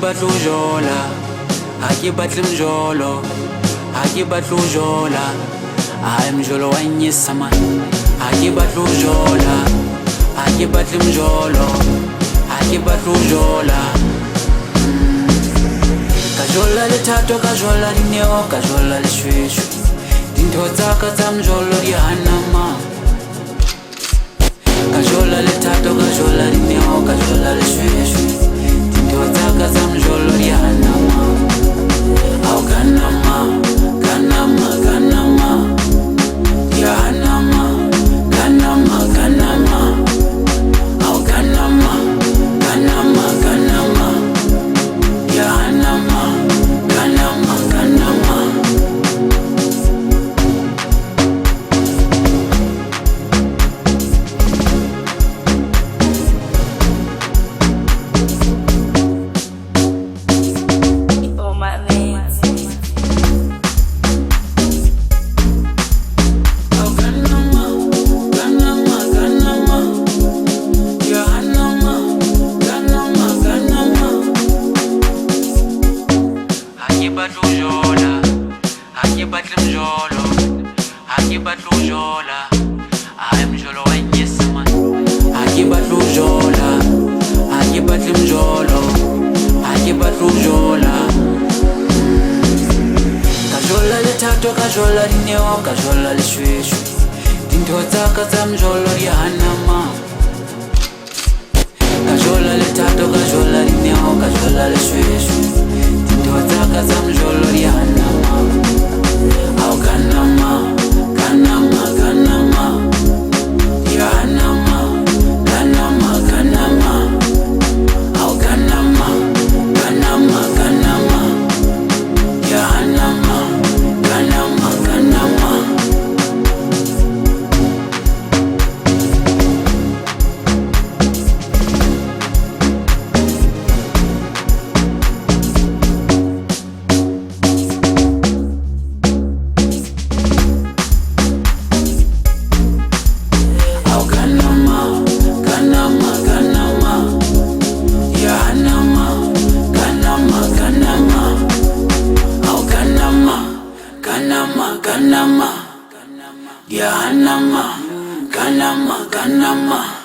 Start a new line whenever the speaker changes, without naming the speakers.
batle ho jola, ha ke batle mjolo, ha ke batle ho jola, hayi mjolo wa nyesa man. Ha ke batle ho jola, ha ke batle mjolo, ha ke batle ho jola. Ka jola lethato, ka jola dineo, ka jola leshweshwe, dintho tsaka tsa mjolo di hanama. Ka jola lethato, ka jola dineo, ka jola leshweshwe, dintho tsaka tsa mjolo di hanama. Au kanama, kanama, kanama, di hanama, kanama, kanama. Au kanama, kanama, kanama, di hanama, kanama, kanama. Kajola dineo, kajola leshweshwe, dintho tsaka tsa mjolo di hanama. Kajola lethato, kajola dineo, kajola leshweshwe, dintho tsaka tsa mjolo di hanama. Au kanama, kanama, kanama, di hanama, kanama, kanama. Au kanama, kanama, kanama, di hanama, kanama, kanama. Au kanama, kanama, kanama, di hanama, kanama, kanama. Au kanama, kanama, kanama, di hanama, kanama, kanama.